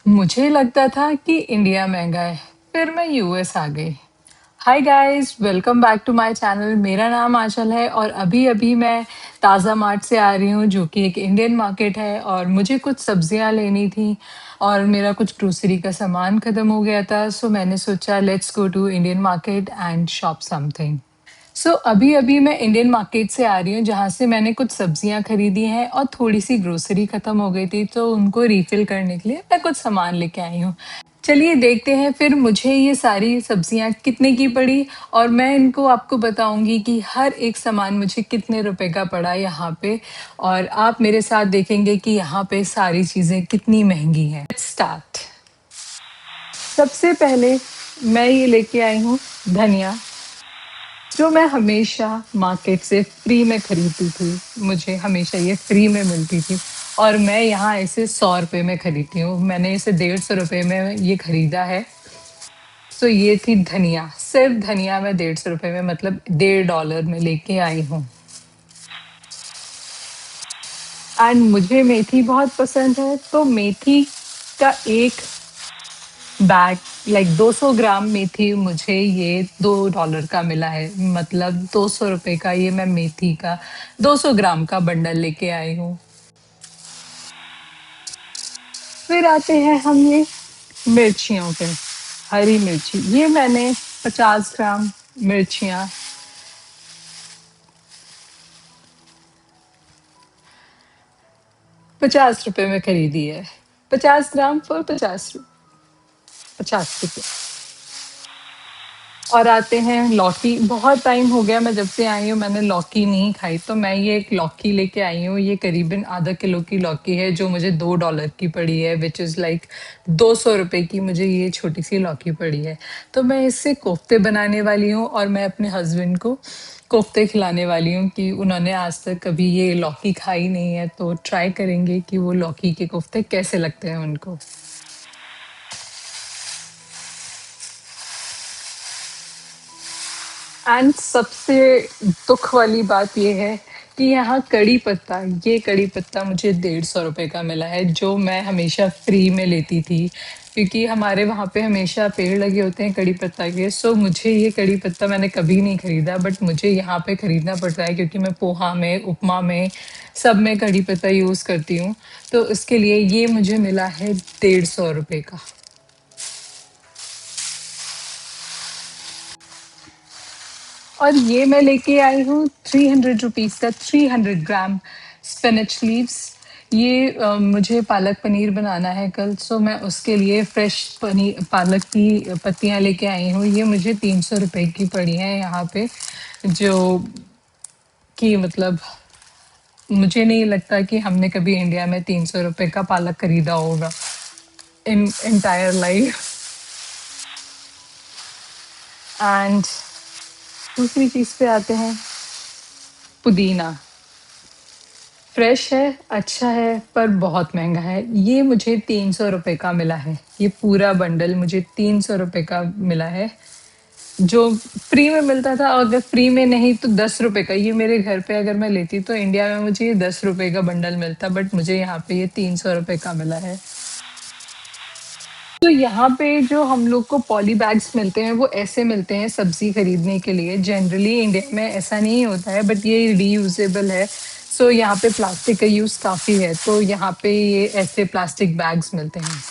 मुझे लगता था कि इंडिया महंगा है, फिर मैं यूएस आ गई। Hi guys, welcome back to my channel. मेरा नाम आंचल है और अभी-अभी मैं ताज़ा मार्ट से आ रही हूँ, जो कि एक इंडियन मार्केट है और मुझे कुछ सब्जियाँ लेनी थी और मेरा कुछ ग्रोसरी का सामान खत्म हो गया था, सो मैंने सोचा let's go to Indian market and shop something. अभी-अभी मैं इंडियन मार्केट से आ रही हूँ, जहाँ से मैंने कुछ सब्जियाँ खरीदी हैं और थोड़ी-सी ग्रोसरी खत्म हो गई थी, तो उनको रिफ़िल करने के लिए मैं कुछ सामान लेके आई हूँ। चलिए देखते हैं फिर मुझे ये सारी सब्जियाँ कितने की पड़ी और मैं इनको आपको बताऊँगी कि हर एक सामान मुझे कितने रुपए का पड़ा यहाँ पे और आप मेरे साथ देखेंगे कि यहाँ पे सारी चीज़ें कितनी महँगी हैं। Let's start. सबसे पहले मैं ये लेके आई हूँ धनिया, जो मैं हमेशा मार्केट से फ्री में खरीदती थी। मुझे हमेशा ये फ्री में मिलती थी और मैं यहाँ इसे 100 रुपए में खरीदती हूँ। मैंने इसे 150 रुपए में ये खरीदा है। ये थी धनिया, सिर्फ धनिया मैं 150 रुपए में मतलब $1.5 में लेके आई हूँ। एंड मुझे मेथी बहुत पसंद है, तो मेथी का एक बैग लाइक 200 ग्राम मेथी मुझे ये $2 का मिला है। मतलब 200 रुपए का ये मैं मेथी का 200 ग्राम का बंडल लेके आई हूँ। फिर आते हैं हम ये मिर्चियों पे। हरी मिर्ची, ये मैंने 50 ग्राम मिर्चियाँ 50 रुपए में खरीदी है। 50 ग्राम फॉर 50 रुपए। और आते हैं लौकी। बहुत टाइम हो गया मैं जब से आई हूँ, मैंने लौकी नहीं खाई, तो मैं ये एक लौकी लेके आई हूँ। ये करीबन आधा किलो की लौकी है, जो मुझे $2 की पड़ी है, विच इज़ लाइक 200 रुपए की मुझे ये छोटी सी लौकी पड़ी है। तो मैं इससे कोफ्ते बनाने वाली हूँ और मैं अपने हस्बैंड को कोफ्ते खिलाने वाली हूँ कि उन्होंने आज तक कभी ये लौकी खाई नहीं है, तो ट्राई करेंगे कि वो लौकी के कोफ्ते कैसे लगते हैं उनको। एंड सबसे दुख वाली बात ये है कि यहाँ कड़ी पत्ता, ये कड़ी पत्ता मुझे 150 रुपए का मिला है, जो मैं हमेशा फ्री में लेती थी, क्योंकि हमारे वहाँ पे हमेशा पेड़ लगे होते हैं कड़ी पत्ता के। सो मुझे ये कड़ी पत्ता मैंने कभी नहीं खरीदा, बट मुझे यहाँ पे खरीदना पड़ता है क्योंकि मैं पोहा में, उपमा में, सब में कड़ी पत्ता यूज़ करती हूँ। तो इसके लिए ये मुझे मिला है 150 रुपए का। और ये मैं लेके आई हूँ 300 रुपीज़ का 300 ग्राम स्पिनच लीव्स। ये मुझे पालक पनीर बनाना है कल, सो मैं उसके लिए फ्रेश पनीर पालक की पत्तियाँ लेके आई हूँ। ये मुझे 300 रुपए की पड़ी हैं यहाँ पे, जो कि मतलब मुझे नहीं लगता कि हमने कभी इंडिया में 300 रुपए का पालक खरीदा होगा इन एंटायर लाइफ। एंड दूसरी चीज़ पे आते हैं, पुदीना। फ्रेश है, अच्छा है, पर बहुत महँगा है। ये मुझे 300 रुपए का मिला है। ये पूरा बंडल मुझे 300 रुपए का मिला है, जो फ्री में मिलता था। और अगर फ्री में नहीं तो 10 रुपए का। ये मेरे घर पे अगर मैं लेती तो इंडिया में मुझे ये 10 रुपए का बंडल मिलता, बट मुझे यहाँ पे ये 300 रुपए का मिला है। तो यहाँ पे जो हम लोग को पॉली बैग्स मिलते हैं, वो ऐसे मिलते हैं सब्ज़ी खरीदने के लिए। जनरली इंडिया में ऐसा नहीं होता है, बट ये रीयूजेबल है। यहाँ पे प्लास्टिक का यूज़ काफ़ी है, तो यहाँ पे ये ऐसे प्लास्टिक बैग्स मिलते हैं।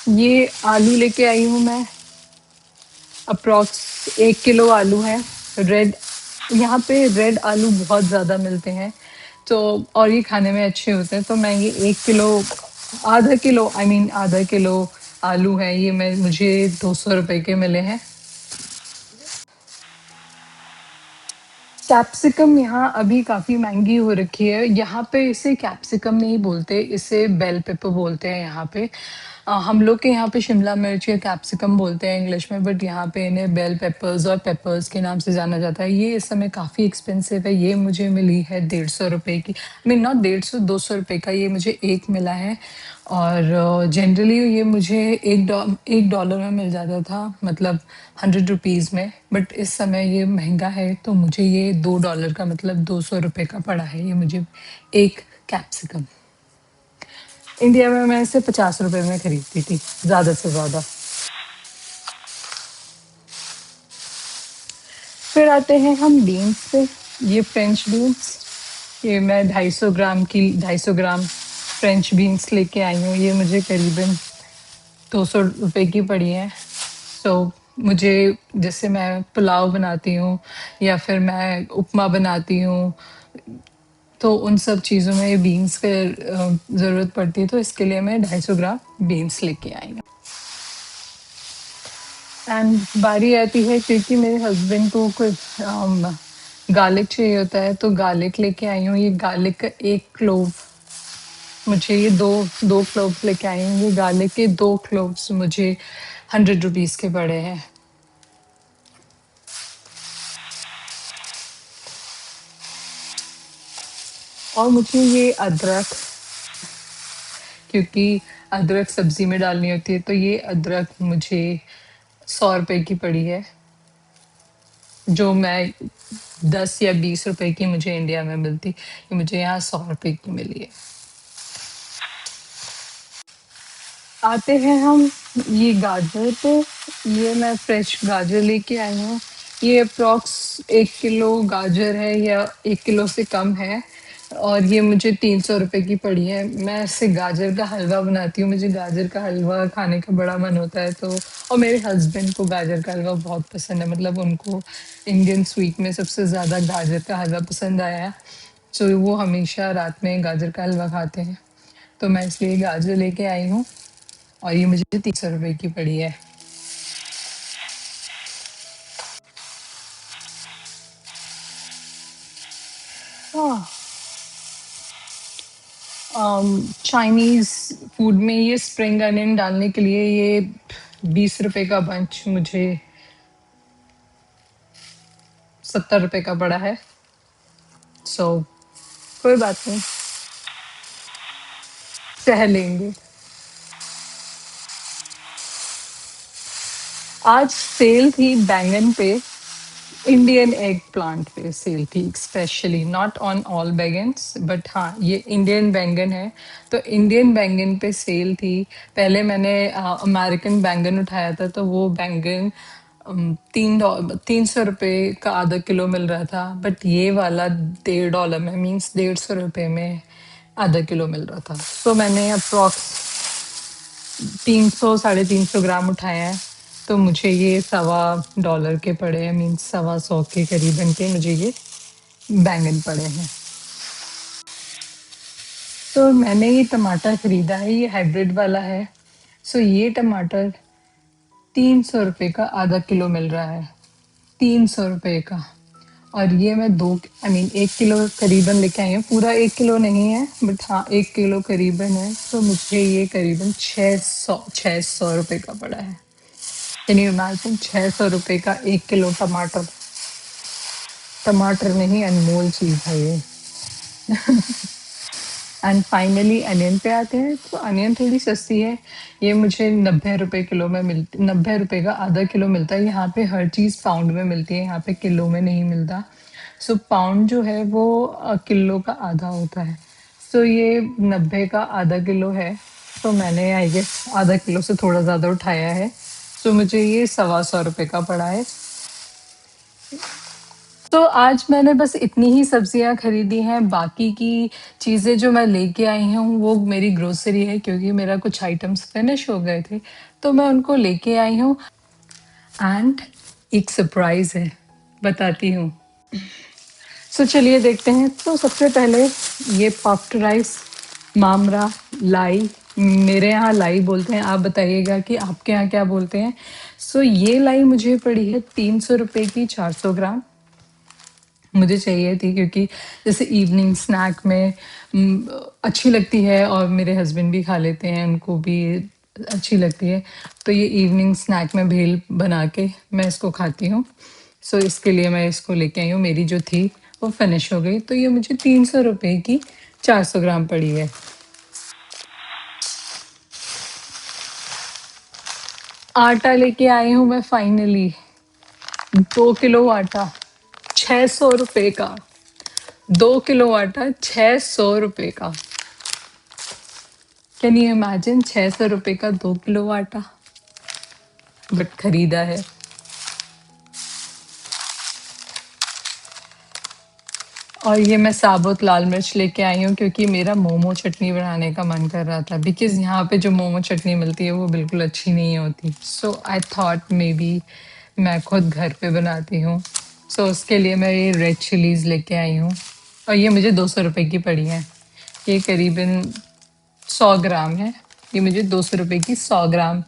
ये आलू लेके आई हूँ मैं, अप्रॉक्स 1 किलो आलू है। रेड, यहाँ पे रेड आलू बहुत ज़्यादा मिलते हैं, तो और ये खाने में अच्छे होते हैं। तो मैं ये 1 किलो, आधा किलो, आई मीन आधा किलो आलू है, ये मैं मुझे 200 रुपए के मिले हैं। कैप्सिकम यहाँ अभी काफ़ी महँगी हो रखी है। यहाँ पे इसे कैप्सिकम नहीं बोलते, इसे बेल पेपर बोलते हैं यहाँ पे। हम लोग के यहाँ पे शिमला मिर्च या कैप्सिकम बोलते हैं इंग्लिश में, बट यहाँ पे इन्हें बेल पेपर्स और पेपर्स के नाम से जाना जाता है। ये इस समय काफ़ी एक्सपेंसिव है। ये मुझे मिली है 150 रुपए की। आई मीन नॉट 150, 200 रुपए का ये मुझे एक मिला है। और जनरली ये मुझे $1 में मिल जाता था, मतलब 100 रुपीज़ में, बट इस समय ये महँगा है, तो मुझे ये $2 का मतलब 200 रुपए का पड़ा है ये मुझे एक कैप्सिकम। इंडिया में मैं इसे 50 रुपए में खरीदती थी, ज्यादा से ज्यादा। फिर आते हैं हम बीन्स पे। ये फ्रेंच बीन्स, ये मैं 250 ग्राम फ्रेंच बीन्स लेके आई हूँ। ये मुझे करीबन 200 रुपए की पड़ी है। सो मुझे, जैसे मैं पुलाव बनाती हूँ या फिर मैं उपमा बनाती हूँ, तो उन सब चीज़ों में ये बीन्स की ज़रूरत पड़ती है, तो इसके लिए मैं 250 ग्राम बीन्स लेके आई हूँ। एंड बारी आती है, क्योंकि मेरे हस्बैंड को कुछ गार्लिक चाहिए होता है, तो गार्लिक लेके आई हूँ। ये गार्लिक का 1 क्लोव, मुझे ये दो दो क्लोव्स लेके आई हूँ। ये गार्लिक के 2 क्लोव्स मुझे 100 रुपीज़ के पड़े हैं। और मुझे ये अदरक, क्योंकि अदरक सब्जी में डालनी होती है, तो ये अदरक मुझे 100 रुपए की पड़ी है, जो मैं 10 या 20 रुपए की मुझे इंडिया में मिलती, ये मुझे यहाँ 100 रुपए की मिली है। आते हैं हम ये गाजर पे। ये मैं फ्रेश गाजर लेके आई हूँ। ये अप्रॉक्स 1 किलो गाजर है, या 1 किलो से कम है, और ये मुझे 300 रुपए की पड़ी है। मैं इससे गाजर का हलवा बनाती हूँ, मुझे गाजर का हलवा खाने का बड़ा मन होता है, तो और मेरे हस्बैंड को गाजर का हलवा बहुत पसंद है, मतलब उनको इंडियन स्वीट में सबसे ज़्यादा गाजर का हलवा पसंद आया है। तो वो हमेशा रात में गाजर का हलवा खाते हैं, तो मैं इसलिए गाजर लेके आई हूँ, और ये मुझे 300 रुपए की पड़ी है। हाँ, चाइनीज फूड में ये स्प्रिंग अनियन डालने के लिए ये 20 रुपए का बंच मुझे 70 रुपए का पड़ा है। सो कोई बात नहीं, सह लेंगे। आज सेल थी बैंगन पे, इंडियन एग प्लांट पे सेल थी, स्पेशली नॉट ऑन ऑल बैंगन्स, बट हाँ ये इंडियन बैंगन है, तो इंडियन बैंगन पे सेल थी। पहले मैंने अमेरिकन बैंगन उठाया था, तो वो बैंगन 300 रुपये का ½ किलो मिल रहा था, बट ये वाला $1.5 में, मीन्स 150 रुपये में ½ किलो मिल रहा था। तो मैंने अप्रॉक्स 300 साढ़े 300 ग्राम उठाया है, तो मुझे ये $1.25 के पड़े हैं, मीन्स 125 के करीबन के मुझे ये बैंगन पड़े हैं। तो मैंने ये टमाटर खरीदा है, ये हाइब्रिड वाला है। सो ये टमाटर 300 रुपये का ½ किलो मिल रहा है, 300 रुपये का। और ये मैं दो, आई मीन 1 किलो करीबन लेके आई हूँ, पूरा 1 किलो नहीं है, बट हाँ 1 किलो करीबन है, तो मुझे ये करीबन 600 रुपये का पड़ा है। कैन यू इमेजिन, 600 रुपये का 1 किलो टमाटर। टमाटर नहीं, अनमोल चीज है ये। एंड फाइनली अनियन पे आते हैं, तो अनियन थोड़ी सस्ती है। ये मुझे 90 रुपये किलो में मिलती, 90 रुपये का ½ किलो मिलता है। यहाँ पे हर चीज़ पाउंड में मिलती है, यहाँ पे किलो में नहीं मिलता। सो पाउंड जो है वो किलो का आधा होता है। सो ये 90 का ½ किलो है, तो मैंने आई गेस ½ किलो से थोड़ा ज़्यादा उठाया है, तो मुझे ये 125 रुपये का पड़ा है। तो आज मैंने बस इतनी ही सब्जियां खरीदी हैं। बाकी की चीज़ें जो मैं लेके आई हूँ वो मेरी ग्रोसरी है, क्योंकि मेरा कुछ आइटम्स फिनिश हो गए थे, तो मैं उनको लेके आई हूँ। एंड एक सरप्राइज है, बताती हूँ। सो चलिए देखते हैं। तो सबसे पहले ये पफ्ड राइस, मामरा, लाई, मेरे यहाँ लाई बोलते हैं, आप बताइएगा कि आपके यहाँ क्या बोलते हैं। सो ये लाई मुझे पड़ी है 300 रुपये की, 400 ग्राम मुझे चाहिए थी, क्योंकि जैसे इवनिंग स्नैक में अच्छी लगती है, और मेरे हस्बैंड भी खा लेते हैं, उनको भी अच्छी लगती है, तो ये इवनिंग स्नैक में भेल बना के मैं इसको खाती हूँ। सो इसके लिए मैं इसको लेके आई हूँ, मेरी जो थी वो फिनिश हो गई, तो ये मुझे 300 रुपये की 400 ग्राम पड़ी है। आटा लेके आई हूँ मैं फाइनली, 2 किलो आटा, 600 रुपये का। 2 किलो आटा 600 रुपये का। कैन यू इमेजिन 600 रुपए का 2 किलो आटा, बट खरीदा है। और ये मैं साबुत लाल मिर्च लेके आई हूँ क्योंकि मेरा मोमो चटनी बनाने का मन कर रहा था, बिकॉज यहाँ पे जो मोमो चटनी मिलती है वो बिल्कुल अच्छी नहीं होती। सो आई थॉट मे बी मैं खुद घर पे बनाती हूँ। सो उसके लिए मैं ये रेड चिलीज लेके आई हूँ, और ये मुझे 200 रुपए की पड़ी है। ये करीबन 100 ग्राम है। ये मुझे 200 रुपए की 100 ग्राम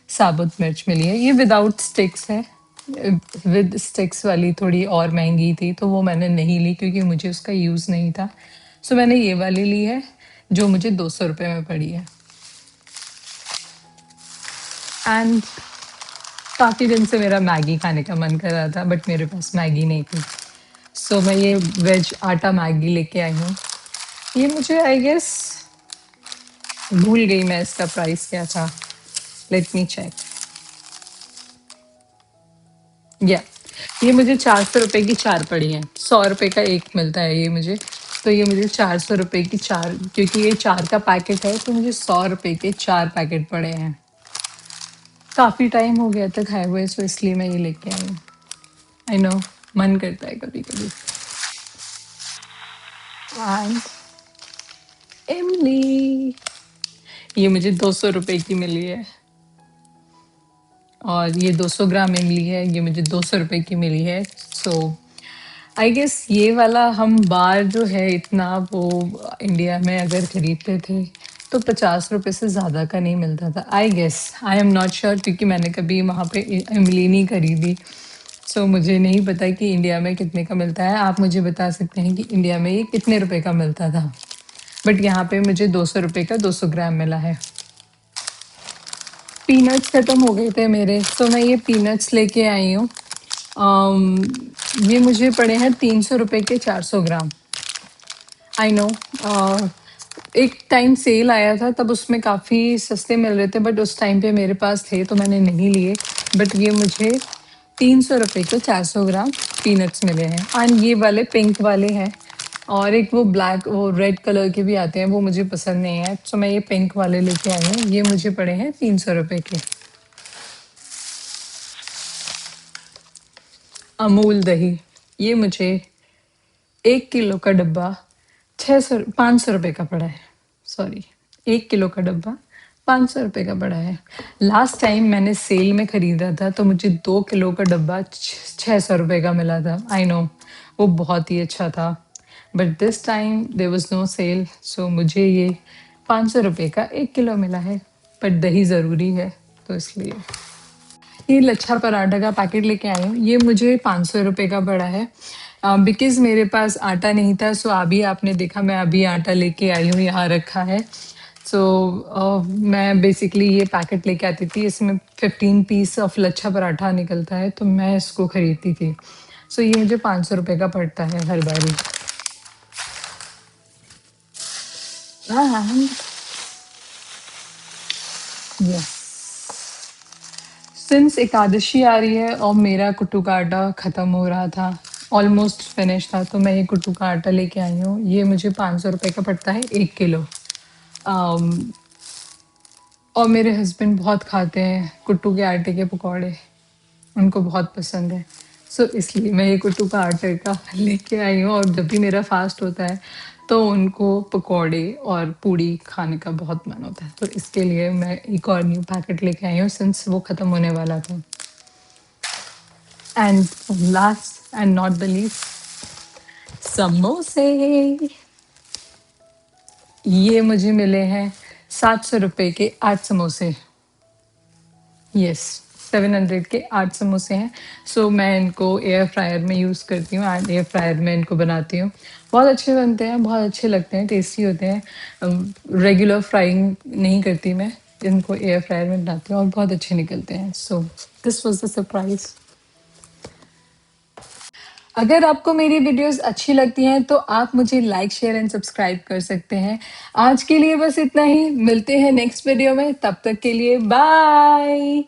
साबुत मिर्च मिली है। ये विदाउट स्टिक्स है। विद स्टिक्स वाली थोड़ी और महंगी थी, तो वो मैंने नहीं ली क्योंकि मुझे उसका यूज़ नहीं था। सो मैंने ये वाली ली है जो मुझे 200 रुपये में पड़ी है। एंड काफ़ी दिन से मेरा मैगी खाने का मन कर रहा था, बट मेरे पास मैगी नहीं थी। सो मैं ये वेज आटा मैगी लेके आई हूँ। ये मुझे आई गेस, भूल गई मैं इसका प्राइस क्या था। Let me check. या ये मुझे 400 रुपए की चार पड़ी है। 100 रुपए का एक मिलता है ये मुझे। तो ये मुझे 400 रुपए की चार, क्योंकि ये चार का पैकेट है तो मुझे 100 रुपए के चार पैकेट पड़े हैं। काफ़ी टाइम हो गया था खाए हुए, सो इसलिए मैं ये लेके आई हूँ। आई नो, मन करता है कभी कभी। एंड इमली, ये मुझे 200 रुपए की मिली है। और ये 200 ग्राम इमली है, ये मुझे 200 रुपए की मिली है। सो आई गेस ये वाला हम बाहर जो है इतना वो इंडिया में अगर खरीदते थे तो 50 रुपए से ज़्यादा का नहीं मिलता था। I guess, I am not sure क्योंकि मैंने कभी वहाँ पे इमली नहीं खरीदी। सो मुझे नहीं पता कि इंडिया में कितने का मिलता है। आप मुझे बता सकते हैं कि इंडिया में ये कितने रुपए का मिलता था। बट यहाँ पे मुझे 200 रुपए का 200 ग्राम मिला है। पीनट्स खत्म हो गए थे मेरे, तो मैं ये पीनट्स लेके आई हूँ। ये मुझे पड़े हैं 300 रुपए के 400 ग्राम। आई नो, एक टाइम सेल आया था तब उसमें काफ़ी सस्ते मिल रहे थे, बट उस टाइम पे मेरे पास थे तो मैंने नहीं लिए। बट ये मुझे 300 रुपए के 400 ग्राम पीनट्स मिले हैं। एंड ये वाले पिंक वाले हैं, और एक वो ब्लैक वो रेड कलर के भी आते हैं, वो मुझे पसंद नहीं है। तो मैं ये पिंक वाले लेके आई हूँ। ये मुझे पड़े हैं 300 रुपए के। अमूल दही, ये मुझे 1 किलो का डब्बा 500 रुपए का पड़ा है। सॉरी, 1 किलो का डब्बा 500 रुपए का पड़ा है। लास्ट टाइम मैंने सेल में खरीदा था तो मुझे 2 किलो का डब्बा 600 रुपए का मिला था। आई नो, वो बहुत ही अच्छा था। But this time there was no sale, so मुझे ये 500 रुपए का 1 किलो मिला है। बट दही ज़रूरी है तो इसलिए ये लच्छा पराठा का पैकेट लेके आई हूँ। ये मुझे 500 रुपए का पड़ा है, बिकॉज मेरे पास आटा नहीं था। सो अभी आपने देखा मैं अभी आटा लेके आई हूँ, यहाँ रखा है। सो मैं बेसिकली ये पैकेट लेके आती थी, इसमें 15 पीस ऑफ लच्छा पराठा निकलता है, तो मैं इसको खरीदती थी। सो ये मुझे 500 रुपए का पड़ता है हर बारी। हाँ, यस। सिंस एकादशी आ रही है और मेरा कुट्टू का आटा ख़त्म हो रहा था, ऑलमोस्ट फिनिश था, तो मैं ये कुट्टू का आटा लेके आई हूँ। ये मुझे 500 रुपए का पड़ता है 1 किलो। अम, और मेरे हस्बैंड बहुत खाते हैं कुट्टू के आटे के पकौड़े, उनको बहुत पसंद है। सो इसलिए मैं ये कुट्टू का आटे का लेके आई हूँ, और जब भी मेरा फास्ट होता है तो उनको पकौड़े और पूड़ी खाने का बहुत मन होता है, तो इसके लिए मैं एक और न्यू पैकेट लेके आई हूँ सिंस वो ख़त्म होने वाला था। And last and not the least, समोसे। ये मुझे मिले हैं 700 रुपए के 8 समोसे। यस, 700 के 8 समोसे हैं। सो मैं इनको एयर फ्रायर में यूज़ करती हूँ, एंड एयर फ्रायर में इनको बनाती हूँ। बहुत अच्छे बनते हैं, बहुत अच्छे लगते हैं, टेस्टी होते हैं। रेगुलर फ्राइंग नहीं करती मैं, इनको एयर फ्रायर में बनाती हूँ और बहुत अच्छे निकलते हैं। So this was the surprise. अगर आपको मेरी वीडियोस अच्छी लगती हैं तो आप मुझे लाइक शेयर एंड सब्सक्राइब कर सकते हैं। आज के लिए बस इतना ही, मिलते हैं नेक्स्ट वीडियो में, तब तक के लिए बाय।